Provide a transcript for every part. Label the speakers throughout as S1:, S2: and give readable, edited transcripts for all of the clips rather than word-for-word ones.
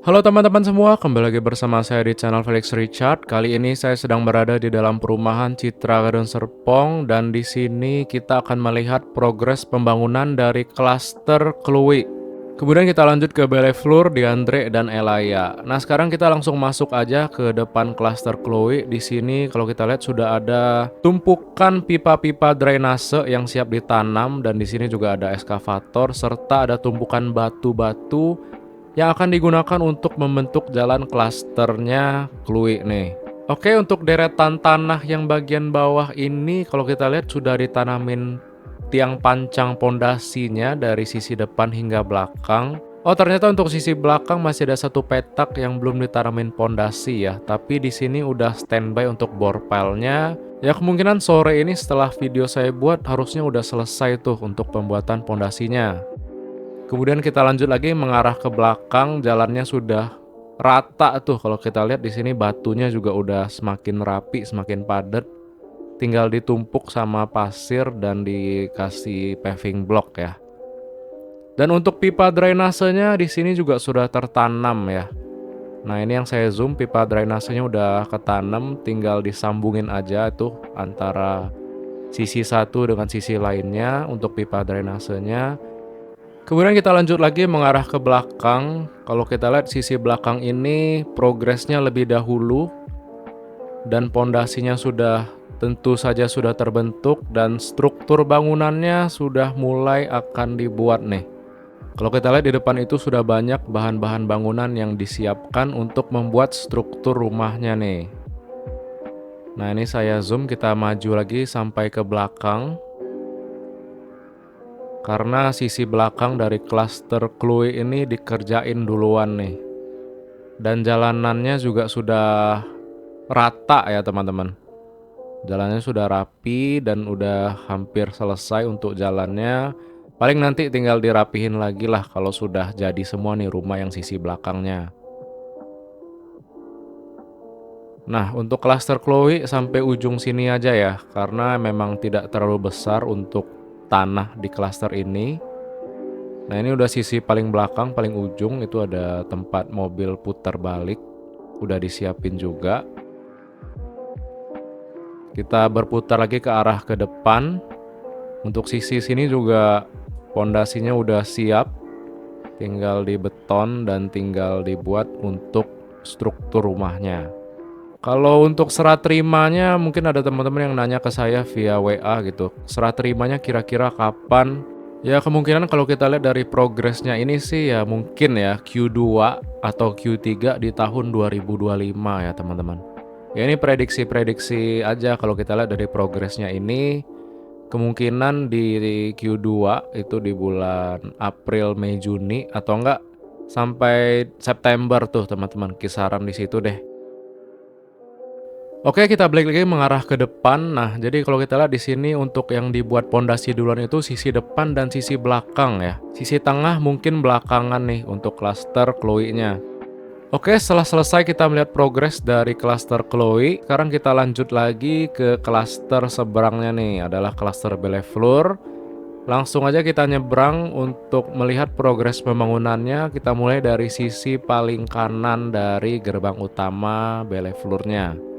S1: Halo teman-teman semua, kembali lagi bersama saya di channel Felix Richard. Kali ini saya sedang berada di dalam perumahan Citra Garden Serpong dan di sini kita akan melihat progres pembangunan dari klaster Chloe. Kemudian kita lanjut ke Bellefleur, Diandre dan Elaya. Nah, sekarang kita langsung masuk aja ke depan klaster Chloe. Di sini kalau kita lihat sudah ada tumpukan pipa-pipa drainase yang siap ditanam dan di sini juga ada eskavator serta ada tumpukan batu-batu yang akan digunakan untuk membentuk jalan klasternya Chloe nih. Oke, untuk deretan tanah yang bagian bawah ini kalau kita lihat sudah ditanamin tiang pancang pondasinya dari sisi depan hingga belakang. Oh, ternyata untuk sisi belakang masih ada satu petak yang belum ditanamin pondasi ya. Tapi di sini udah standby untuk bor pilenya. Ya kemungkinan sore ini setelah video saya buat harusnya udah selesai tuh untuk pembuatan pondasinya. Kemudian kita lanjut lagi mengarah ke belakang, jalannya sudah rata tuh. Kalau kita lihat di sini batunya juga udah semakin rapi, semakin padat. Tinggal ditumpuk sama pasir dan dikasih paving block ya. Dan untuk pipa drainasenya di sini juga sudah tertanam ya. Nah, ini yang saya zoom, pipa drainasenya udah ketanam, tinggal disambungin aja tuh antara sisi satu dengan sisi lainnya untuk pipa drainasenya. Kemudian kita lanjut lagi mengarah ke belakang. Kalau kita lihat sisi belakang ini progresnya lebih dahulu dan pondasinya sudah tentu saja sudah terbentuk dan struktur bangunannya sudah mulai akan dibuat nih. Kalau kita lihat di depan itu sudah banyak bahan-bahan bangunan yang disiapkan untuk membuat struktur rumahnya nih. Nah, ini saya zoom, kita maju lagi sampai ke belakang. Karena sisi belakang dari klaster Chloe ini dikerjain duluan nih. Dan jalanannya juga sudah rata ya teman-teman. Jalannya sudah rapi dan udah hampir selesai untuk jalannya. Paling nanti tinggal dirapihin lagi lah kalau sudah jadi semua nih rumah yang sisi belakangnya. Nah, untuk klaster Chloe sampai ujung sini aja ya. Karena memang tidak terlalu besar untuk tanah di klaster ini. Nah, ini udah sisi paling belakang, paling ujung itu ada tempat mobil putar balik. Udah disiapin juga. Kita berputar lagi ke arah ke depan. Untuk sisi sini juga pondasinya udah siap. Tinggal dibeton dan tinggal dibuat untuk struktur rumahnya. Kalau untuk serah terimanya mungkin ada teman-teman yang nanya ke saya via WA gitu. Serah terimanya kira-kira kapan? Ya kemungkinan kalau kita lihat dari progresnya ini sih ya mungkin ya Q2 atau Q3 di tahun 2025 ya teman-teman. Ya ini prediksi-prediksi aja kalau kita lihat dari progresnya ini. Kemungkinan di Q2 itu di bulan April, Mei, Juni atau enggak sampai September tuh teman-teman, kisaran di situ deh. Oke, kita balik lagi mengarah ke depan. Nah, jadi kalau kita lihat di sini untuk yang dibuat pondasi duluan itu sisi depan dan sisi belakang ya. Sisi tengah mungkin belakangan nih untuk klaster Chloe-nya. Oke, setelah selesai kita melihat progres dari klaster Chloe, sekarang kita lanjut lagi ke klaster seberangnya nih, adalah klaster Bellefleur. Langsung aja kita nyebrang untuk melihat progres pembangunannya. Kita mulai dari sisi paling kanan dari gerbang utama Bellefleur-nya.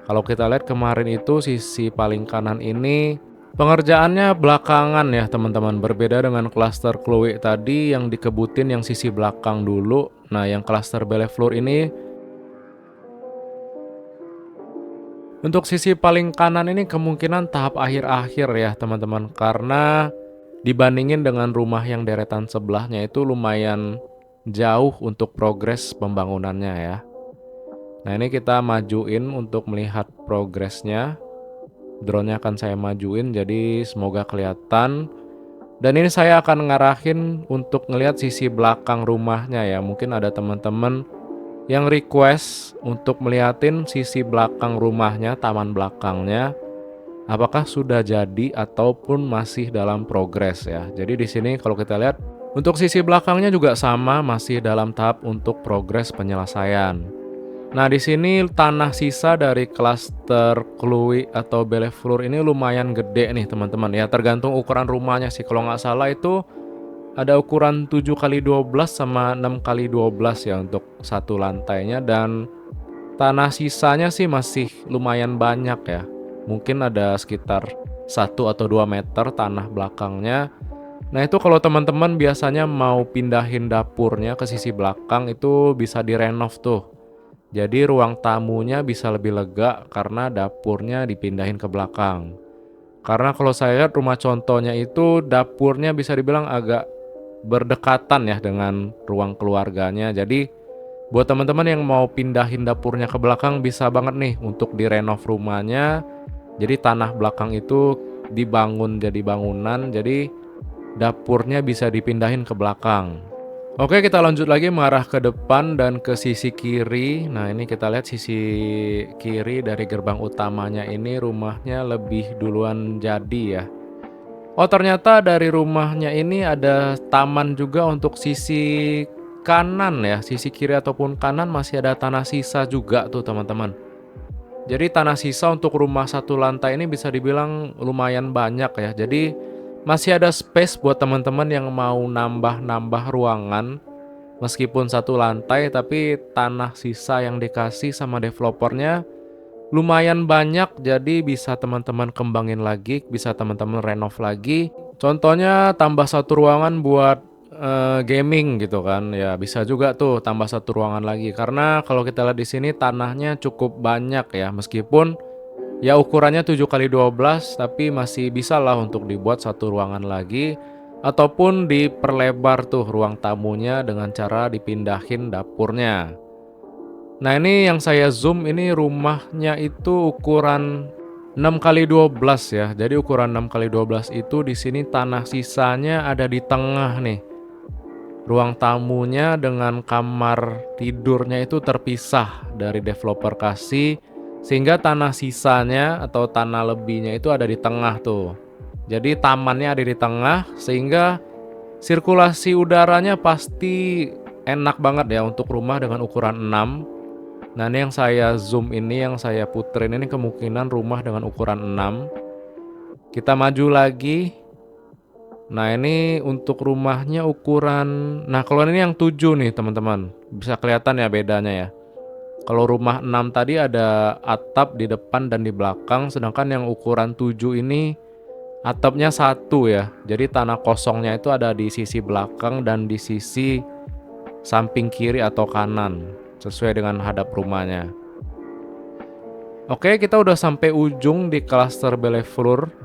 S1: Kalau kita lihat kemarin itu sisi paling kanan ini pengerjaannya belakangan ya teman-teman. Berbeda dengan klaster Chloe tadi yang dikebutin yang sisi belakang dulu. Nah yang klaster Bellefleur ini untuk sisi paling kanan ini kemungkinan tahap akhir-akhir ya teman-teman. Karena dibandingin dengan rumah yang deretan sebelahnya itu lumayan jauh untuk progres pembangunannya ya. Nah ini kita majuin untuk melihat progresnya. Drone-nya akan saya majuin jadi semoga kelihatan. Dan ini saya akan ngarahin untuk ngelihat sisi belakang rumahnya ya. Mungkin ada teman-teman yang request untuk melihatin sisi belakang rumahnya, taman belakangnya. Apakah sudah jadi ataupun masih dalam progres ya. Jadi di sini kalau kita lihat untuk sisi belakangnya juga sama, masih dalam tahap untuk progres penyelesaian. Nah, di sini tanah sisa dari klaster Chloe atau Bellefleur ini lumayan gede nih, teman-teman. Ya, tergantung ukuran rumahnya sih. Kalau nggak salah itu Ada ukuran 7x12 sama 6x12 ya untuk satu lantainya, dan tanah sisanya sih masih lumayan banyak ya. Mungkin ada sekitar 1 atau 2 meter tanah belakangnya. Nah itu kalau teman-teman biasanya mau pindahin dapurnya ke sisi belakang itu bisa direnov tuh. Jadi ruang tamunya bisa lebih lega karena dapurnya dipindahin ke belakang. Karena kalau saya lihat rumah contohnya itu dapurnya bisa dibilang agak berdekatan ya dengan ruang keluarganya. Jadi buat teman-teman yang mau pindahin dapurnya ke belakang bisa banget nih untuk direnov rumahnya. Jadi tanah belakang itu dibangun jadi bangunan, jadi dapurnya bisa dipindahin ke belakang. Oke, kita lanjut lagi mengarah ke depan dan ke sisi kiri. Nah, ini kita lihat sisi kiri dari gerbang utamanya ini rumahnya lebih duluan jadi ya. Oh, ternyata dari rumahnya ini ada taman juga untuk sisi kanan ya. Sisi kiri ataupun kanan masih ada tanah sisa juga tuh teman-teman. Jadi tanah sisa untuk rumah satu lantai ini bisa dibilang lumayan banyak ya. Jadi masih ada space buat teman-teman yang mau nambah-nambah ruangan. Meskipun satu lantai tapi tanah sisa yang dikasih sama developernya lumayan banyak, jadi bisa teman-teman kembangin lagi, bisa teman-teman renov lagi. Contohnya tambah satu ruangan buat gaming gitu kan. Ya bisa juga tuh tambah satu ruangan lagi. Karena kalau kita lihat di sini tanahnya cukup banyak ya. Meskipun ya ukurannya 7x12 tapi masih bisa lah untuk dibuat satu ruangan lagi. Ataupun diperlebar tuh ruang tamunya dengan cara dipindahin dapurnya. Nah ini yang saya zoom, ini rumahnya itu ukuran 6x12 ya. Jadi ukuran 6x12 itu di sini tanah sisanya ada di tengah nih. Ruang tamunya dengan kamar tidurnya itu terpisah dari developer kasih, sehingga tanah sisanya atau tanah lebihnya itu ada di tengah tuh. Jadi tamannya ada di tengah sehingga sirkulasi udaranya pasti enak banget ya untuk rumah dengan ukuran 6. Nah ini yang saya zoom ini, yang saya puterin ini kemungkinan rumah dengan ukuran 6. Kita maju lagi. Nah ini untuk rumahnya ukuran, nah kalau ini yang 7 nih teman-teman, bisa kelihatan ya bedanya ya. Kalau rumah 6 tadi ada atap di depan dan di belakang, sedangkan yang ukuran 7 ini atapnya 1 ya. Jadi tanah kosongnya itu ada di sisi belakang dan di sisi samping kiri atau kanan, sesuai dengan hadap rumahnya. Oke, kita udah sampai ujung di klaster Bellefleur.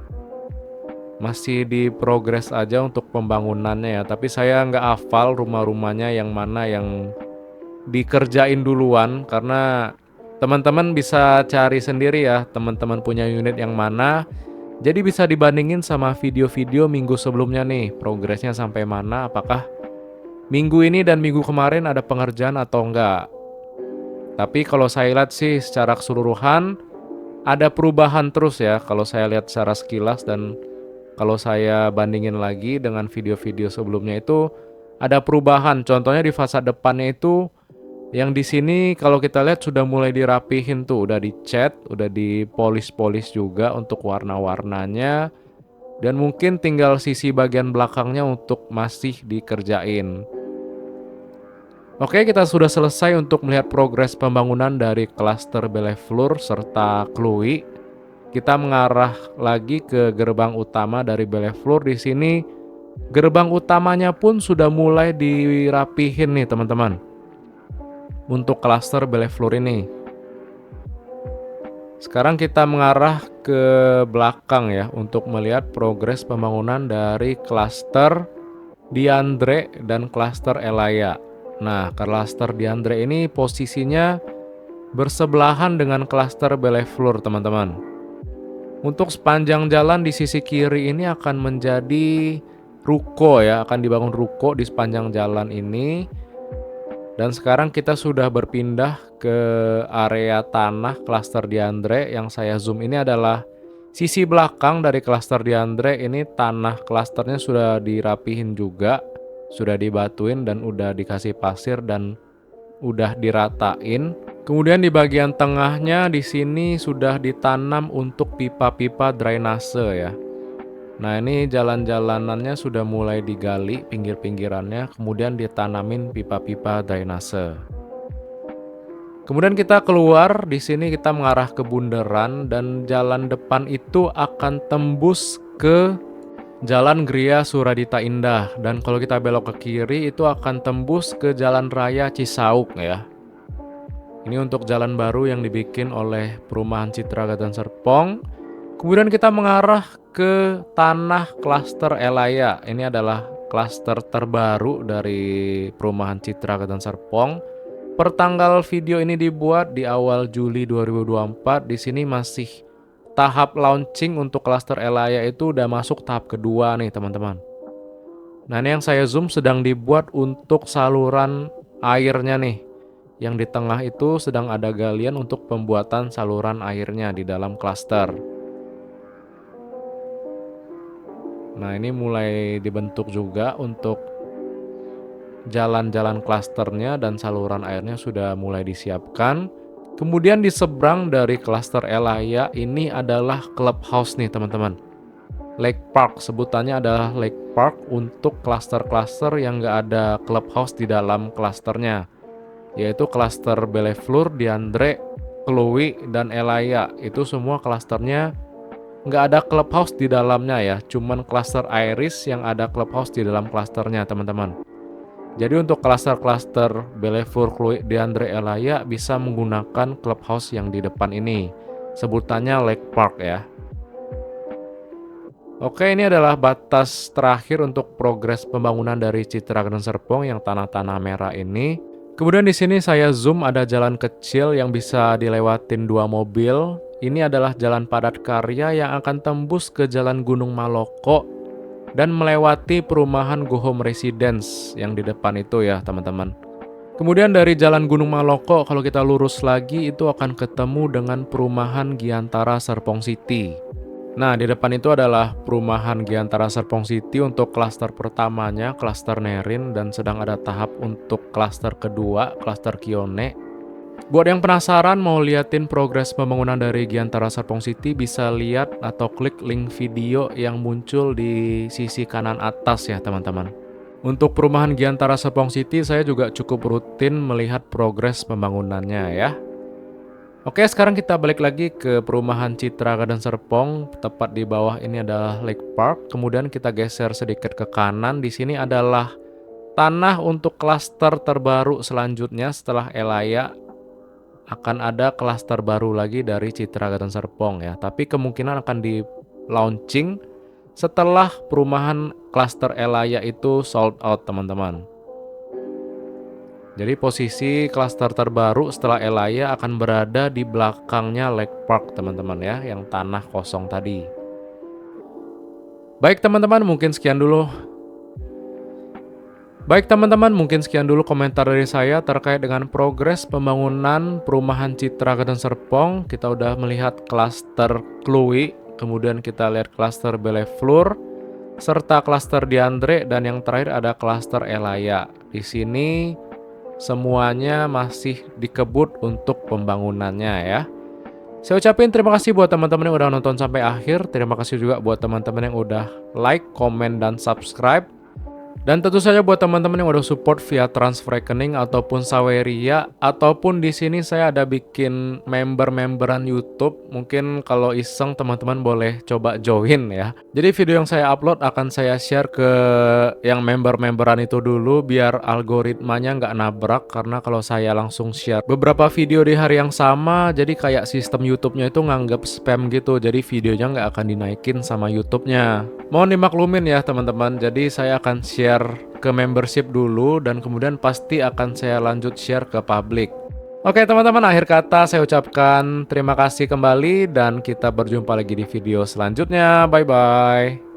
S1: Masih di progres aja untuk pembangunannya ya. Tapi saya nggak hafal rumah-rumahnya yang mana yang dikerjain duluan. Karena teman-teman bisa cari sendiri ya, teman-teman punya unit yang mana. Jadi bisa dibandingin sama video-video minggu sebelumnya nih, progresnya sampai mana, apakah minggu ini dan minggu kemarin ada pengerjaan atau enggak. Tapi kalau saya lihat sih secara keseluruhan ada perubahan terus ya. Kalau saya lihat secara sekilas dan kalau saya bandingin lagi dengan video-video sebelumnya itu ada perubahan. Contohnya di fasad depannya itu yang di sini kalau kita lihat sudah mulai dirapihin tuh, udah dicat, udah dipolis-polis juga untuk warna-warnanya. Dan mungkin tinggal sisi bagian belakangnya untuk masih dikerjain. Oke, kita sudah selesai untuk melihat progres pembangunan dari klaster Bellefleur serta Clouy. Kita mengarah lagi ke gerbang utama dari Bellefleur. Di sini gerbang utamanya pun sudah mulai dirapihin nih teman-teman. Untuk klaster Bellefleur ini. Sekarang kita mengarah ke belakang ya untuk melihat progres pembangunan dari klaster Diandre dan klaster Elaya. Nah, klaster Diandre ini posisinya bersebelahan dengan klaster Bellefleur, teman-teman. Untuk sepanjang jalan di sisi kiri ini akan menjadi ruko ya, akan dibangun ruko di sepanjang jalan ini. Dan sekarang kita sudah berpindah ke area tanah klaster Diandre. Yang saya zoom ini adalah sisi belakang dari klaster Diandre. Ini tanah klasternya sudah dirapihin juga, sudah dibatuin dan udah dikasih pasir dan udah diratain. Kemudian di bagian tengahnya di sini sudah ditanam untuk pipa-pipa drainase ya. Nah, ini jalan-jalanannya sudah mulai digali pinggir-pinggirannya, kemudian ditanamin pipa-pipa drainase. Kemudian kita keluar, di sini kita mengarah ke bundaran dan jalan depan itu akan tembus ke Jalan Gria Suradita Indah, dan kalau kita belok ke kiri itu akan tembus ke Jalan Raya Cisauk ya. Ini untuk jalan baru yang dibikin oleh Perumahan Citra Gadang Serpong. Kemudian kita mengarah ke tanah klaster Elaya. Ini adalah klaster terbaru dari Perumahan Citra Gadang Serpong. Pertanggal video ini dibuat di awal Juli 2024. Di sini masih tahap launching untuk klaster Elaya itu udah masuk tahap kedua nih teman-teman. Nah, ini yang saya zoom sedang dibuat untuk saluran airnya nih. Yang di tengah itu sedang ada galian untuk pembuatan saluran airnya di dalam klaster. Nah, ini mulai dibentuk juga untuk jalan-jalan klasternya dan saluran airnya sudah mulai disiapkan. Kemudian di seberang dari klaster Elaya ini adalah clubhouse nih teman-teman. Lake Park, sebutannya adalah Lake Park untuk klaster-klaster yang nggak ada clubhouse di dalam klasternya. Yaitu klaster Bellefleur, Diandre, Chloe, dan Elaya. Itu semua klasternya nggak ada clubhouse di dalamnya ya. Cuman klaster Iris yang ada clubhouse di dalam klasternya teman-teman. Jadi untuk klaster-klaster Bellefleur, Chloe, Diandre, Elaya bisa menggunakan clubhouse yang di depan ini. Sebutannya Lake Park ya. Oke, ini adalah batas terakhir untuk progres pembangunan dari Citra Gadang Serpong yang tanah-tanah merah ini. Kemudian di sini saya zoom ada jalan kecil yang bisa dilewatin 2 mobil. Ini adalah jalan padat karya yang akan tembus ke Jalan Gunung Maloko dan melewati perumahan Go Home Residence yang di depan itu ya teman-teman. Kemudian dari Jalan Gunung Maloko kalau kita lurus lagi itu akan ketemu dengan perumahan Giantara Serpong City. Nah, di depan itu adalah perumahan Giantara Serpong City untuk klaster pertamanya, klaster Nerin, dan sedang ada tahap untuk klaster kedua, klaster Kione. Buat yang penasaran mau liatin progres pembangunan dari Giantara Serpong City, bisa lihat atau klik link video yang muncul di sisi kanan atas ya teman-teman. Untuk perumahan Giantara Serpong City saya juga cukup rutin melihat progres pembangunannya ya. Oke, sekarang kita balik lagi ke perumahan Citra Gadang Serpong. Tepat di bawah ini adalah Lake Park. Kemudian kita geser sedikit ke kanan. Di sini adalah tanah untuk klaster terbaru selanjutnya setelah Elaya. Akan ada klaster baru lagi dari Citra Gadang Serpong ya. Tapi kemungkinan akan di launching setelah perumahan klaster Elaya itu sold out teman-teman. Jadi posisi klaster terbaru setelah Elaya akan berada di belakangnya Lake Park teman-teman ya, yang tanah kosong tadi. Baik teman-teman, mungkin sekian dulu komentar dari saya terkait dengan progres pembangunan perumahan Citra Gadang Serpong. Kita udah melihat klaster Chloe, kemudian kita lihat klaster Bellefleur, serta klaster Diandre, dan yang terakhir ada klaster Elaya. Di sini semuanya masih dikebut untuk pembangunannya ya. Saya ucapin terima kasih buat teman-teman yang udah nonton sampai akhir. Terima kasih juga buat teman-teman yang udah like, komen, dan subscribe. Dan tentu saja buat teman-teman yang udah support via transfer rekening ataupun Saweria, ataupun di sini saya ada bikin member-memberan YouTube. Mungkin kalau iseng teman-teman boleh coba join ya. Jadi video yang saya upload akan saya share ke yang member-memberan itu dulu biar algoritmanya nggak nabrak, karena kalau saya langsung share beberapa video di hari yang sama, jadi kayak sistem YouTube-nya itu nganggap spam gitu. Jadi videonya nggak akan dinaikin sama YouTube-nya. Mohon dimaklumin ya teman-teman. Jadi saya akan share ke membership dulu dan kemudian pasti akan saya lanjut share ke publik. Oke teman-teman, akhir kata saya ucapkan terima kasih kembali dan kita berjumpa lagi di video selanjutnya. Bye bye.